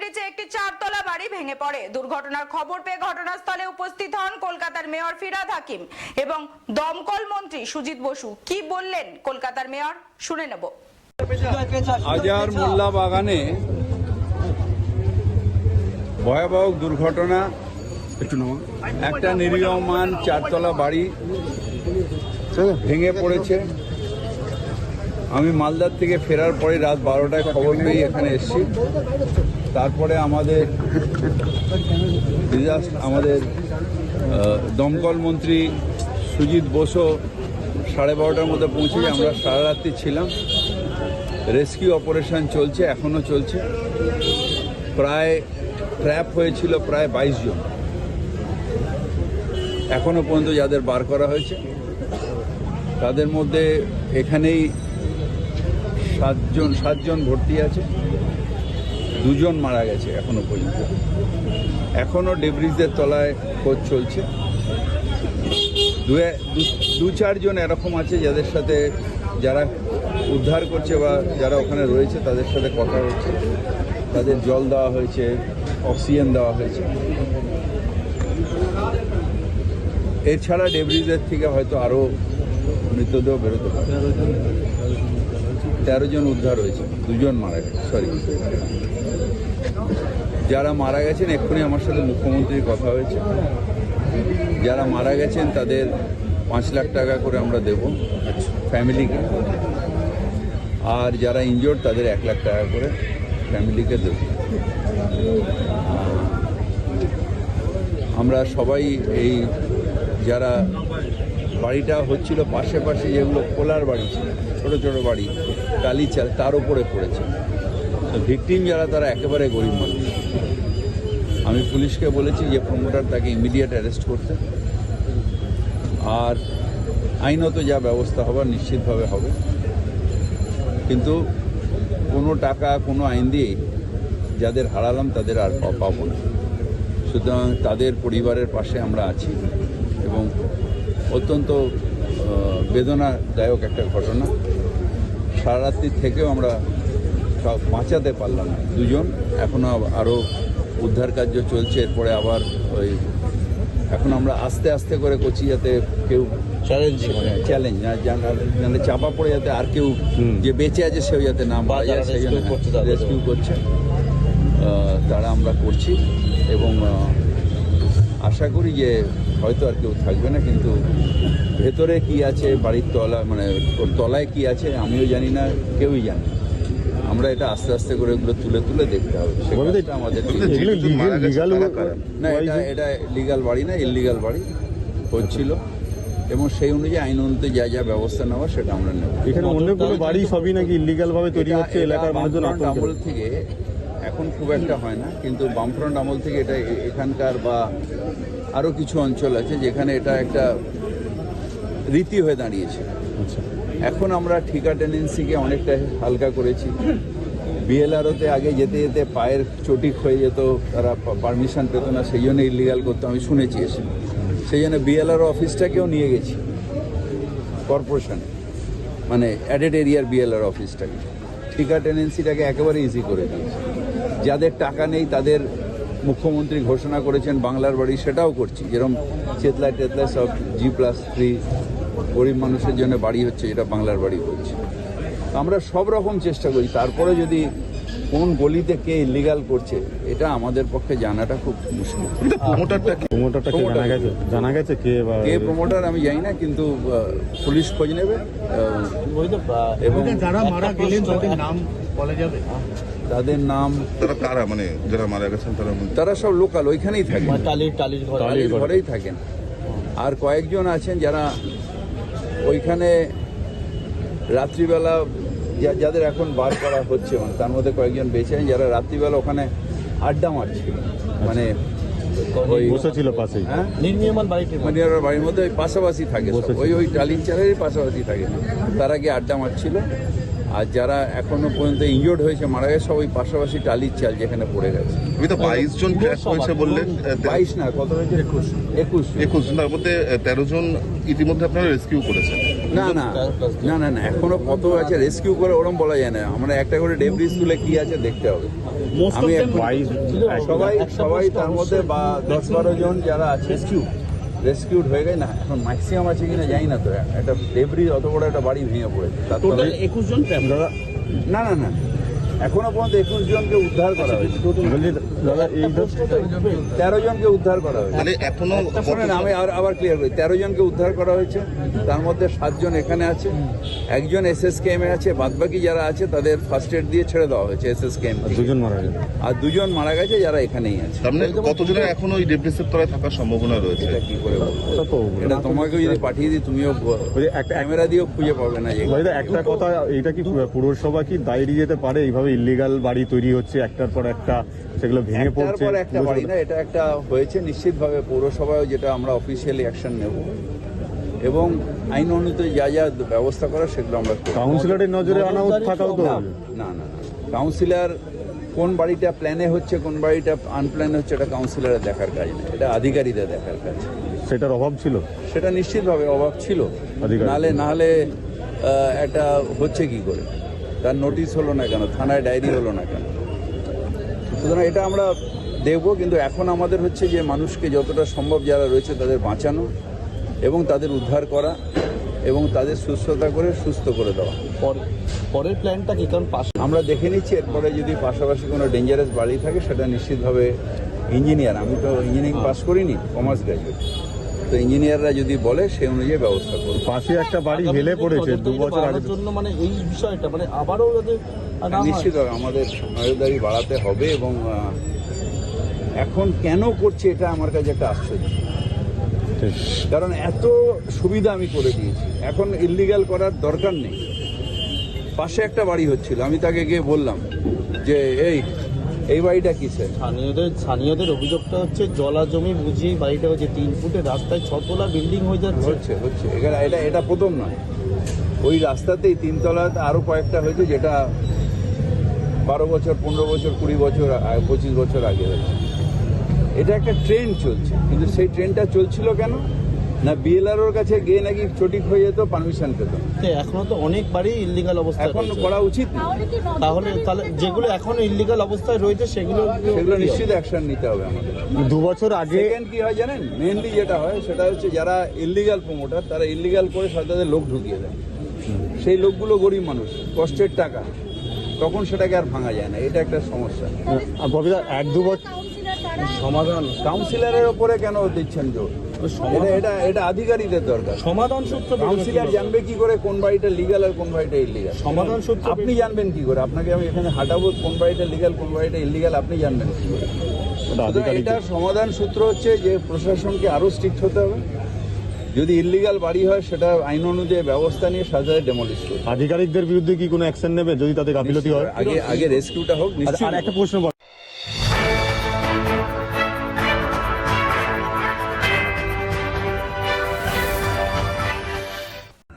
নিচে একটি চারতলা বাড়ি ভেঙে পড়ে। দুর্ঘটনার খবর পেয়ে ঘটনাস্থলে উপস্থিত হন কলকাতার মেয়র ফিরহাদ হাকিম এবং দমকল মন্ত্রী সুজিত বসু। কি বললেন কলকাতার মেয়র শুনে নেব। আজার মোল্লা বাগানে ভয়াবহ দুর্ঘটনা, একটা নিরীহমান চারতলা বাড়ি ভেঙে পড়েছে। আমি মালদার থেকে ফেরার পরে রাত 12টায় খবর পেয়ে এখানে এসেছি। তারপরে আমাদের দমকল মন্ত্রী সুজিত বসু 12:30টার মধ্যে পৌঁছে আমরা সারা রাত্রি ছিলাম। রেস্কিউ অপারেশন চলছে, এখনও চলছে। প্রায় ট্র্যাপ হয়েছিল প্রায় 22 জন, এখনও পর্যন্ত যাদের বার করা হয়েছে তাদের মধ্যে এখানেই 7 জন ভর্তি আছে, 2 জন মারা গেছে এখনো পর্যন্ত। এখনও ডেব্রিজের তলায় খোঁজ চলছে। 2-4 জন এরকম আছে যাদের সাথে যারা উদ্ধার করছে বা যারা ওখানে রয়েছে তাদের সাথে কথা হচ্ছে, তাদের জল দেওয়া হয়েছে, অক্সিজেন দেওয়া হয়েছে। এছাড়া ডেব্রিজের থেকে হয়তো আরও মৃতদেহ বেরোতে পারে। 13 জন উদ্ধার হয়েছে, 2 জন মারা গেছে। যারা মারা গেছেন এক্ষুনি আমার সাথে মুখ্যমন্ত্রীর কথা হয়েছে। যারা মারা গেছেন তাদের 5 লাখ টাকা করে আমরা দেব ফ্যামিলিকে, আর যারা ইনজোর্ড তাদের 1 লাখ টাকা করে ফ্যামিলিকে দেব। আমরা সবাই এই যারা বাড়িটা হচ্ছিল পাশে যেগুলো খোলার বাড়ি ছিল, ছোটো ছোটো বাড়ি, টালি চাল, তার উপরে পড়েছে। ভিকটিম যারা তারা একেবারে গরিব মানুষ। আমি পুলিশকে বলেছি যে প্রমোটার তাকে ইমিডিয়েট অ্যারেস্ট করতে, আর আইনত যা ব্যবস্থা হবার নিশ্চিতভাবে হবে। কিন্তু কোনো টাকা কোনো আইন দিয়েই যাদের হারালাম তাদের আর পাবো না। সুতরাং তাদের পরিবারের পাশে আমরা আছি এবং অত্যন্ত বেদনাদায়ক একটা ঘটনা। সারা রাত্রি থেকেও আমরা সব বাঁচাতে পারলাম না। 2 জন এখনও আরও উদ্ধার কার্য চলছে। এরপরে আবার এখন আমরা আস্তে আস্তে করে করছি যাতে কেউ চ্যালেঞ্জ না জানে চাপা পড়ে, যাতে আর কেউ যে বেঁচে আছে সেও যাতে না মারা যায়, সেই জন্য রেস্কিউ করছে তারা আমরা করছি। এবং আশা করি যে হয়তো আর কেউ থাকবে না, কিন্তু ভেতরে কি আছে বাড়ির তলা, মানে ওর তলায় কি আছে আমিও জানি না, কেউই জানে না। আমরা এটা আস্তে আস্তে করে এগুলো তুলে দেখতে হবে। সেটা আমাদের না, এটা লিগাল বাড়ি না, ইললিগাল বাড়ি হচ্ছিল এবং সেই অনুযায়ী আইন অনুযায়ী যা ব্যবস্থা নেওয়া সেটা আমরা নেব। এখানে অন্য কোনো বাড়ি সবই নাকি ইললিগাল ভাবে তৈরি হচ্ছে এলাকার মানুষজন আমল থেকে এখন খুব একটা হয় না, কিন্তু বামফ্রন্ট আমল থেকে এটা এখানকার বা আরও কিছু অঞ্চল আছে যেখানে এটা একটা রীতি হয়ে দাঁড়িয়েছে। এখন আমরা ঠিকা টেনেন্সিকে অনেকটা হালকা করেছি। বিএলআরওতে আগে যেতে যেতে পায়ের চটি হয়ে যেত, তারা পারমিশন পেত না, সেই জন্য ইলিগাল করতো, আমি শুনেছি এসে। সেই জন্য বিএলআরও অফিসটাকেও নিয়ে গেছি কর্পোরেশনে, মানে অ্যাডেড এরিয়ার বিএলআর অফিসটাকে। ঠিকা টেনেন্সিটাকে একেবারে ইজি করে দিয়েছি। যাদের টাকা নেই তাদের মুখ্যমন্ত্রী ঘোষণা করেছেন বাংলার বাড়ি, সেটাও করছি। যেরকম চেতলায় সব G+3 গরিব মানুষের জন্য বাড়ি হচ্ছে, এটা বাংলার বাড়ি হচ্ছে। আমরা সব রকম চেষ্টা করি। তারপরে যদি কোন গলিতে কে ইলিগাল করছে এটা আমাদের পক্ষে জানাটা খুব মুশকিল। জানা গেছে কে প্রমোটার আমি জানি না, কিন্তু পুলিশ খোঁজ নেবে এবং যারা মারা গেলেন তাদের নাম বলা যাবে। তাদের নাম কারা, মানে যারা মারা গেছেন তারা সব লোকাল, ওইখানেই থাকেন, টালির ঘরেই থাকেন। আর কয়েকজন আছেন যারা ওইখানে রাত্রিবেলা যাদের এখন বার করা হচ্ছে, মানে তার মধ্যে কয়েকজন বেঁচে আছেন যারা রাত্রিবেলা ওখানে আড্ডা মারছিল, মানে বসেছিল পাশে। হ্যাঁ, বাড়ির মধ্যে ওই পাশাপাশি থাকে, ওই টালির চালেরই পাশাপাশি থাকে, তারা গিয়ে আড্ডা মারছিল। আর যারা এখনো পর্যন্ত ইনজোর্ড হয়েছে, মারা গেছে, সব ওই পাশাপাশি টালির চাল যেখানে পড়ে গেছে। 22 জন ক্র্যাশ হয়েছে বললেন। 22 না, কত হয়েছে? 21। তার মধ্যে 13 জন ইতিমধ্যে আপনারা রেস্কিউ করেছেন। না, এখনো কত আছে রেস্কিউ করে ওরম বলা যায় না। আমরা একটা করে ডেব্রিজ তুলে কি আছে দেখতে হবে। আমি এখন সবাই তার মধ্যে বা 10-12 জন যারা আছে রেস্কিউড হয়ে গেছে না, এখন ম্যাক্সিমাম আছে কিনা জানি না। তো একটা ডেবরি অত বড় একটা বাড়ি ভেঙে পড়েছে, তার তলায় 21 জন দাদা না না না এখনো পর্যন্ত 21 জনকে উদ্ধার করা হয়েছে, বলছি দাদা এই 13 জনকে উদ্ধার করা হয়েছে। তাহলে এখনো শোনেন আমি আবার ক্লিয়ার করি, 13 জনকে উদ্ধার করা হয়েছে, তার মধ্যে 7 জন এখানে আছে, একজন SSKM এ আছে, বাদবাকি যারা আছে তাদের ফার্স্ট এড দিয়ে ছেড়ে দেওয়া হয়েছে SSKM থেকে। 2 জন মারা গেছে। আর 2 জন মারা গেছে যারা এখানেই আছে। তার মানে কতজনের এখনো ওই ডেব্রিসের তলায় থাকার সম্ভাবনা রয়েছে? এটা কি করে বলবো? ওটা তো এটা তোমাকে যদি পাঠিয়ে দিই তুমিও ওই যে একটা ক্যামেরা দিয়েও খুঁজে পাবে না যে ভাইদা একটা কথা, এইটা কি পুরসভা কি দায় এড়িয়ে যেতে পারে? এইভাবে ইল্লিগাল বাড়ি তৈরি হচ্ছে একটার পর একটা, সেগুলো ভেঙে একটার পড়ছে। পর একটা বাড়ি না, এটা একটা হয়েছে নিশ্চিতভাবে পৌরসভায়, যেটা আমরা অফিসিয়ালি অ্যাকশন নেব এবং আইন অনুযায়ী যা যা ব্যবস্থা করা সেগুলো আমরা করব। কাউন্সিলরের নজরে আনা থাকাও তো না না না কাউন্সিলর কোন বাড়িটা প্ল্যানে হচ্ছে কোন বাড়িটা আনপ্ল্যানে হচ্ছে এটা কাউন্সিলরের দেখার কাজ না, এটা আধিকারিকদের দেখার কাজ। সেটার অভাব ছিল। সেটা নিশ্চিতভাবে অভাব ছিল, আধিকারিক। নাহলে এটা হচ্ছে কি করে, তার নোটিশ হলো না কেন, থানায় ডায়েরি হলো না কেন? সুতরাং এটা আমরা দেখবো, কিন্তু এখন আমাদের হচ্ছে যে মানুষকে যতটা সম্ভব যারা রয়েছে তাদের বাঁচানো এবং তাদের উদ্ধার করা এবং তাদের সুস্থতা করে সুস্থ করে দেওয়া। পরের প্ল্যানটা কি? কারণ পাশে আমরা দেখে নিচ্ছি, এরপরে যদি পাশাপাশি কোনো ডেঞ্জারাস বাড়ি থাকে সেটা নিশ্চিতভাবে ইঞ্জিনিয়ার, আমি তো ইঞ্জিনিয়ারিং পাস করিনি, কমার্স গ্র্যাজুয়েট, তো ইঞ্জিনিয়াররা যদি বলে সেই অনুযায়ী ব্যবস্থা করবো। পাশে একটা বাড়ি হেলে পড়েছে 2 বছর আগে। জন্য মানে এই বিষয়টা মানে আবারও যাতে নিশ্চিতভাবে আমাদের নজরদারি বাড়াতে হবে এবং এখন কেন করছে এটা আমার কাছে একটা আশ্চর্য, ঠিক। কারণ এত সুবিধা আমি করে দিয়েছি, এখন ইল্লিগাল করার দরকার নেই। পাশে একটা বাড়ি হচ্ছিল, আমি তাকে গিয়ে বললাম যে এই বাড়িটা কিসের? স্থানীয়দের অভিযোগটা হচ্ছে জলা জমি বুঝিয়ে বাড়িটা হচ্ছে 3 ফুটের রাস্তায় 6 তলা বিল্ডিং হয়ে যাচ্ছে। হচ্ছে এখানে এটা প্রথম নয়, ওই রাস্তাতেই 3 তলাতে আরো কয়েকটা হয়েছে, যেটা 12 বছর 15 বছর 20 বছর 25 বছর আগে হয়েছে। এটা একটা ট্রেন্ড চলছে, কিন্তু সেই ট্রেনটা চলছিল কেন না, বিএলআরওর কাছে গিয়ে নাকি সঠিক হয়ে যেত, পারমিশন পেত। এখনো তো অনেক বাড়ি ইল্লিগাল অবস্থায় এখন রয়েছে। করা উচিত না। তাহলে যেগুলো এখনো ইল্লিগাল অবস্থায় রয়েছে সেগুলো নিশ্চিত অ্যাকশন নিতে হবে আমাদের। 2 বছর আগে সেকেন্ড কি হয় জানেন, মেইনলি যেটা হয় সেটা হচ্ছে যারা ইল্লিগাল প্রমোটার তারা ইল্লিগাল করে তাদের লোক ঢুকিয়ে দেয়, সেই লোকগুলো গরিব মানুষ, কষ্টের টাকা, তখন সেটাকে আর ভাঙা যায় না, এটা একটা সমস্যা। ববিদা 1-2 বছর সমাধান কাউন্সিলরের ওপরে কেন দিচ্ছেন জোর? এটা আধিকারিকদের দরকার। সমাধান সূত্র কাউন্সিলর জানবে কি করে কোন বাড়িটা লিগাল আর কোন বাড়িটা ইল্লিগাল? সমাধান সূত্র আপনি জানবেন কি করে? আপনাকে আমি এখানে হাঁটাবো, কোন বাড়িটা লিগাল কোন বাড়িটা ইল্লিগাল আপনি জানবেন কি করে? সুতরাং এটার সমাধান সূত্র হচ্ছে যে প্রশাসনকে আরো স্ট্রিক্ট হতে হবে, যদি ইল্লিগাল বাড়ি হয় সেটা আইন অনুযায়ী ব্যবস্থা নিয়ে সাজায় ডেমোলিশ করবে। আধিকারিকদের বিরুদ্ধে কি কোনো অ্যাকশন নেবে যদি তাদের গাফিলতি হয়? আগে রেস্কিউটা হোক। আর একটা প্রশ্ন